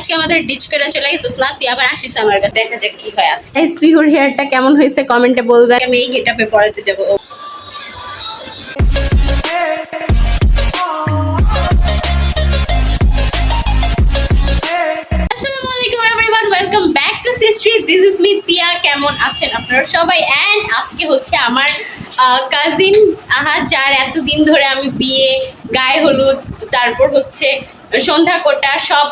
আজকে আমাদের ডিচ করে চলে গেছিস না, তুই আবার আসিস আমার কাছে, দেখা যাক কি হয় আজকে। পিহুর হেয়ারটা কেমন হয়েছে কমেন্টে বলবেন। আমি এই গেটআপে পড়াতে যাবো। Welcome back to Sistry, this is me Piya. কেমন আছেন আপনারা সবাই? অ্যান্ড আজকে হচ্ছে আমার কাজিন আহা, যার এতদিন ধরে আমি বিয়ে, গায়ে হলুদ, তারপর হচ্ছে সন্ধ্যা কোটা সব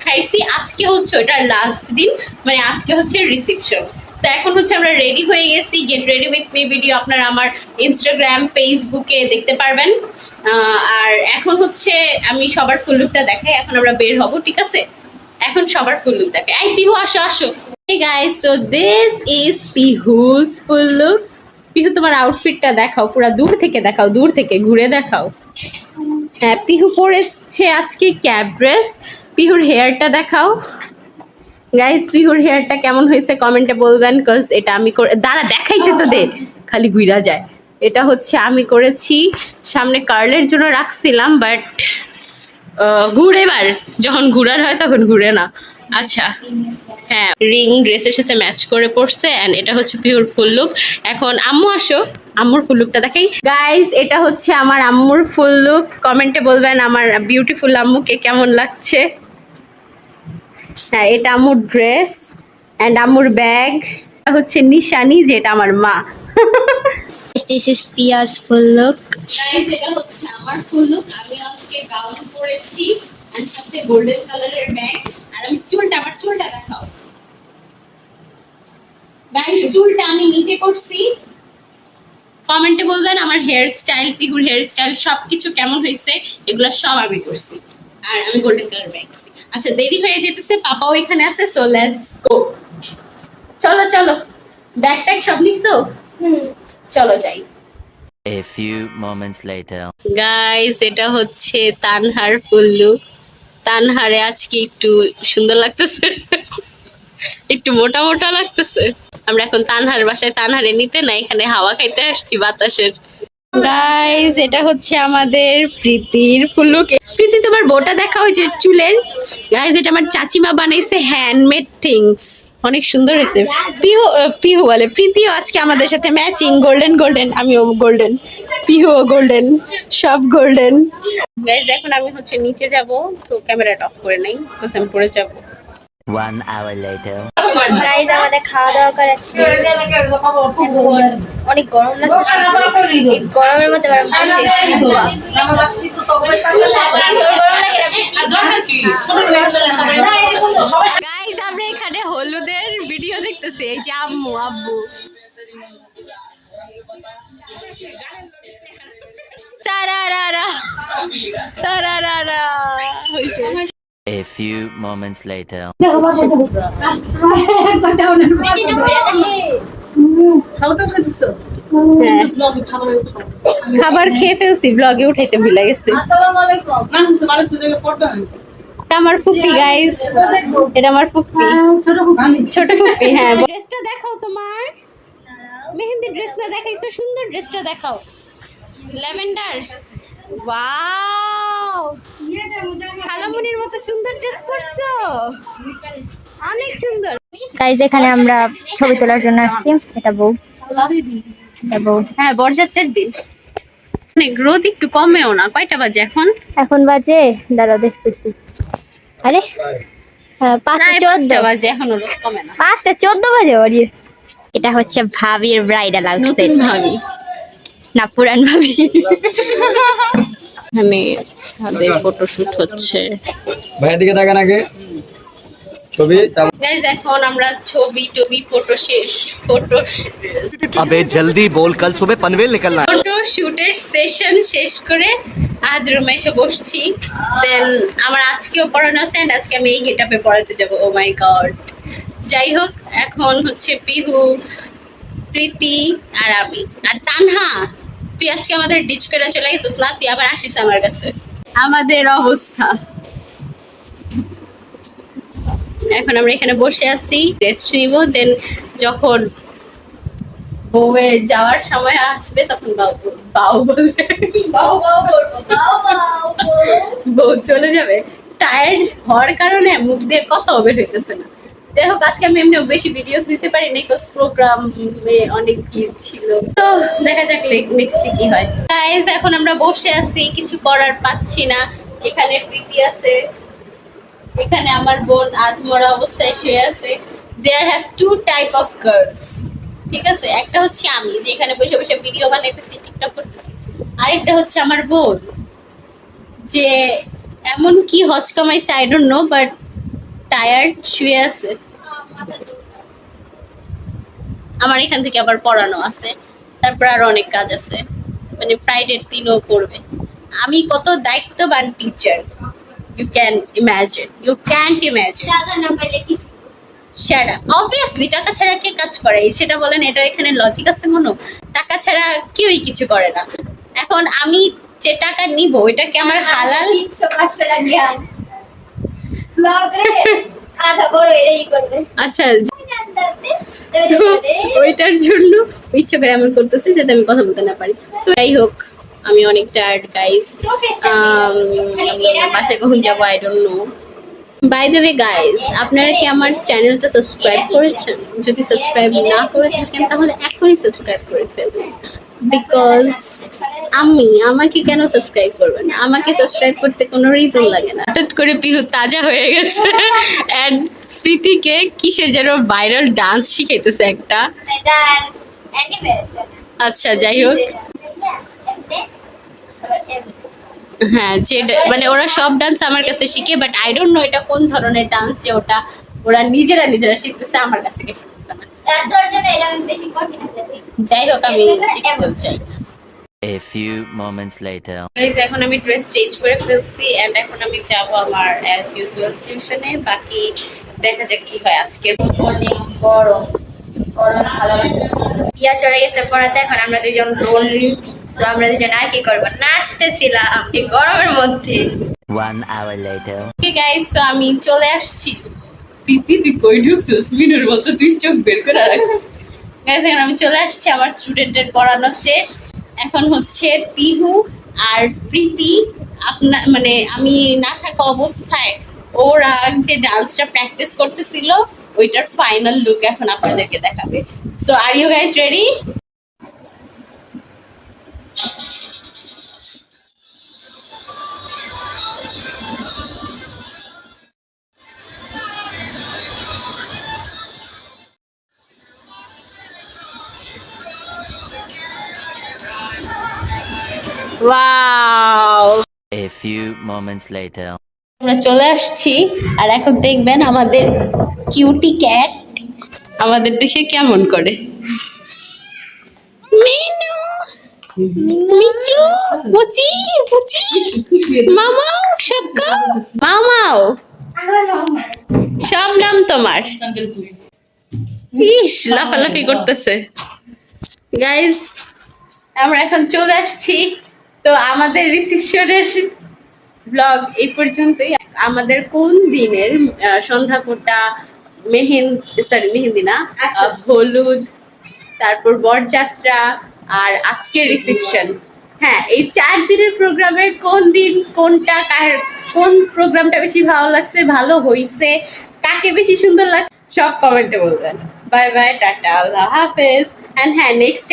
খাইছি। আজকে হচ্ছে ওটার লাস্ট দিন, মানে আজকে হচ্ছে রিসেপশন। তো এখন হচ্ছে আমরা রেডি হয়ে গেছি। Get ready with me video আপনারা আমার ইনস্টাগ্রাম, ফেসবুকে দেখতে পারবেন। আর এখন হচ্ছে আমি সবার ফুল লুকটা দেখাই। এখন আমরা বের হব, ঠিক আছে? এখন সবার ফুল লুক দেখে। এই পিহু আসো আসো। Hey guys, so this is Pihu's full look. Pihu তোমার আউটফিটটা দেখাও, পুরো দূর থেকে দেখাও, দূর থেকে ঘুরে দেখাও। হ্যাঁ, পিহু পরেছে আজকে ক্যাপ ড্রেস। পিহুর হেয়ারটা দেখাও গাইস। পিহুর হেয়ারটা কেমন হয়েছে কমেন্টে বলবেন, কজ এটা আমি দাঁড়া দেখাইতে তো দে, খালি ঘুরা যায়। এটা হচ্ছে আমি করেছি, সামনে কার্লের জন্য রাখছিলাম, বাট ঘুরে এবার যখন ঘুরার হয় তখন ঘুরে না। আচ্ছা হ্যাঁ, রিং ড্রেসের সাথে ম্যাচ করে পড়ছে। এন্ড এটা হচ্ছে পিওর ফুল লুক। এখন আম্মু আসো, আম্মুর ফুল লুকটা দেখাই গাইস। এটা হচ্ছে আমার আম্মুর ফুল লুক। কমেন্টে বলবেন আমার বিউটিফুল আম্মুকে কেমন লাগছে। হ্যাঁ, এটা আম্মুর ড্রেস এন্ড আম্মুর ব্যাগ। এটা হচ্ছে নিশানি, যেটা আমার মা। This is Pia's full look. Guys, এটা হচ্ছে আমার ফুল লুক। আমি আজকে গাউন পরেছি এন্ড সাথে গোল্ডেন কালারের ব্যাগ। আর আমি চুলটা, আমার চুলটা দেখাও গাইস। চুলটা আমি নিচে করছি। কমেন্টে বলবেন আমার হেয়ার স্টাইল, পিহুর হেয়ার স্টাইল সবকিছু কেমন হয়েছে, এগুলো সব আমি করছি। আর আমি গোল্ডেন কালার ব্যাগ। আচ্ছা, দেরি হয়ে যেতেছে, পাপাও এখানে আছে, সো লেটস গো। চলো চলো, ব্যাগ ট্যাগ সব নিছো? চলো যাই। A few moments later. Guys, এটা হচ্ছে তানহার ফুল লুক। তানহারে আজকে একটু সুন্দর লাগতেছে, একটু মোটা মোটা লাগতেছে। আমরা এখন তানহার বাসায় তানহারে নিতে না, এখানে হাওয়া খাইতে আসছি বাতাসের। গাইস, এটা হচ্ছে আমাদের প্রীতির ফুল লুক। প্রীতি, তোমার বোটা দেখা, ওই যে চুলের। গাইস, এটা আমার চাচিমা বানাইছে, হ্যান্ডমেড থিংস, অনেক সুন্দর হয়েছে। পিহু পিহু বলে, প্রীতিও আজকে আমাদের সাথে ম্যাচিং, গোল্ডেন গোল্ডেন, আমিও গোল্ডেন, পিহুও গোল্ডেন, সব গোল্ডেন। গাইস, এখন আমি হচ্ছে নিচে যাব, তো ক্যামেরাটা অফ করে নেই, তো আমি পরে যাব। 1 hour later. Guys, আমাদের খাওয়া দাওয়া করা শেষ। অনেক গরম লাগছে। এই গরমের মধ্যে গরম গাইস, আমরা এখানে হলুদের ভিডিও দেখতেছি। এই যে আম্মু আব্বু, সারারারা সারারারা হইছে। A few moments later. খাবার খেয়ে ফেলছি, ব্লগে উঠাইতে ভুলে গেছি। এটা আমার ফুপি গাইস, এটা আমার ফুপি, ছোট ফুপি। হ্যাঁ, ড্রেসটা দেখাও তোমার, মেহেন্দি ড্রেস না দেখাইছো, সুন্দর ড্রেসটা দেখাও, ল্যাভেন্ডার। ওয়াও, খালামনির মতো সুন্দর ড্রেস পরছো, অনেক সুন্দর। গাইজ, এখানে আমরা ছবি তোলার জন্য আসছি। এটা বউ, এটা বউ। হ্যাঁ, বরযাত্রার দিন। অনেক রোদ, একটু কমেও না। কয়টা বাজে এখন? এখন বাজে, দাঁড়াও দেখতেছি। আরে হ্যাঁ, 5:14 বাজে, এখনো রোদ কমে না। 5:14 বাজে। ওরে, এটা হচ্ছে ভাবির ব্রাইডাল আউটফিট। নতুন ভাবি না, পুরান ভাবি। এখানে ছাদে ফটোশুট হচ্ছে। ভাইয়ের দিকে তাকান আগে, ছবি। গাইস, এখন আমরা ছবি টবি ফটো শেষ, अबे जल्दी बोल, कल सुबह पनवेल निकलना है। ফটো শুটের সেশন শেষ করে আজ রুমে এসে বসছি। দেন আমার আজকেও পড়ানো আছে, এন্ড আজকে আমি এই গেটআপে পড়াতে যাব। ও মাই গড। যাই হোক, এখন হচ্ছে পিহু, প্রীতি আর আমি আর তানহা। তুই আজকে আমাদের ডিচ করে চলে গেছিস না, তুই আবার আসিস আমার কাছে। আমাদের অবস্থা এখন, আমরা এখানে বসে আছি, রেস্ট নিব। দেন যখন বউয়ের যাওয়ার সময় আসবে তখন বাউ বলবে, বউ চলে যাবে, টায়ার্ড হওয়ার কারণে মুখ দিয়ে কথাও বের হইতেছে না। যাই হোক, আজকে আমি এমনি বেশি ভিডিওস দিতে পারি না, বিকজ প্রোগ্রামে অনেক ভিড় ছিল। তো দেখা যাক নেক্সট কি হয়। গাইস, এখন আমরা বসে আছি, কিছু করার পাচ্ছি না। এখানে প্রীতি আছে, এখানে আমার বোন আধমরা অবস্থায় শুয়ে আছে। There have two type of girls, ঠিক আছে? একটা হচ্ছে আমি, যে এখানে বসে বসে ভিডিও বানাইতেছি, টিকটক করতেছি। আরেকটা হচ্ছে আমার বোন, যে এমন কি হজ কামাইছে I don't know, but tired শুয়ে আছে। আমার এখান থেকে আবার পড়ানো আছে, তারপর আরো অনেক কাজ আছে, মানে ফ্রাইডে দিনও পড়বে। আমি কত দায়িত্ববান teacher, you can imagine, you can't imagine. সেটা অবভিয়াসলি টাকা ছাড়া কে কাজ করে সেটা বলেন, এটা এখানে লজিক আছে কোনো? টাকা ছাড়া কেউই কিছু করে না। এখন আমি যে টাকা নিব, এটাকে আমার হালাল আচ্ছা, ওইটার জন্য ইচ্ছে করে এমন করতেছে যাতে আমি কথা বলতে না পারি। তো যাই হোক, আমি অনেক টায়ার্ড গাইস। বাসায় কখন যাবো I don't know. By the way guys, আপনারা কি আমার চ্যানেলটা সাবস্ক্রাইব করেছেন? যদি সাবস্ক্রাইব না করে থাকেন তাহলে এখনই সাবস্ক্রাইব করে ফেলুন, বিকজ আমাকে কেন সাবস্ক্রাইব করবেন? আমাকে সাবস্ক্রাইব করতে কোনো রিজন লাগে না। হঠাৎ করে পিহু তাজা হয়ে গেছে এন্ড প্রীতিকে কিসের যেন ভাইরাল ডান্স শিখাইতেছে একটা। আচ্ছা, যাই হোক, হ্যাঁ, যে মানে ওরা সব ডান্স আমার কাছে শিখে, বাট আই ডোন্ট নো এটা কোন ধরনের ডান্স, যে ওরা নিজেরা শিখতেছে, আমার কাছ থেকে শিখতেছে না। যাই হোক, আমি শিখতে চাই। A few moments later. Guys, এখন আমি ড্রেস চেঞ্জ করে ফেলছি এন্ড এখন আমি যাব আমার অ্যাজ ইউজুয়াল টিউশনে। বাকি দেখা যাক কি হয় আজকে। অনেক গরম গরম, ভালো লাগতেছে। ইয়া চলে গেছে পড়াতে, এখন আমরা দুজন লোনলি। তো আমরা দুজন আর কি করবো, নাচতেছিলাম এই গরমের মধ্যে। 1 hour later. ওকে গাইস, তো আমি চলে আসছি। প্রীতি, তুই কই ঢুকছিস? মিনুর মতো তুই চোখ বের করে রাখছিস। গাইস, এখন আমি চলে আসছি, আমার স্টুডেন্টের পড়ানো শেষ। এখন হচ্ছে পিহু আর প্রীতি, আপনার মানে আমি না থাকা অবস্থায় ওরা যে ডান্সটা প্র্যাকটিস করতেছিল, ওইটার ফাইনাল লুক এখন আপনাদেরকে দেখাবে। So are you guys ready? Wow! A few moments later. আমরা চলে আসছি, আর এখন দেখবেন আমাদের কিউটি ক্যাট আমাদের দেখে কেমন করে। মিনু, মিচু, বুচি, বুচি, মামাও, সবকাও, মামাও, সব নাম তোমার। ইস, লাফালাফি করতেছে। গাইজ, আমরা এখন চলে আসছি। তো আমাদের রিসেপশনের ব্লগ এই পর্যন্তই। আমাদের কোন দিনের সন্ধ্যাকোটা, মেহেন্দি না, হলুদ, তারপর বরযাত্রা আর আজকের রিসেপশন, হ্যাঁ, এই 4 দিনের প্রোগ্রামের কোন দিন কোনটা, কোন প্রোগ্রামটা বেশি ভালো লাগছে, ভালো হইছে, কাকে বেশি সুন্দর লাগছে, সব কমেন্টে বলবেন। বাই বাই, টাটা, আল্লাহ হাফেজ। অ্যান্ড হ্যাঁ, নেক্সট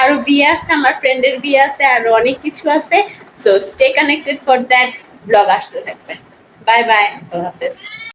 আরো বিয়ে আছে, আমার ফ্রেন্ডের বিয়ে আছে, আরো অনেক কিছু আছে। So stay connected for that, blog আসতে থাকবে। বাই বাই, আল্লাহ হাফেজ।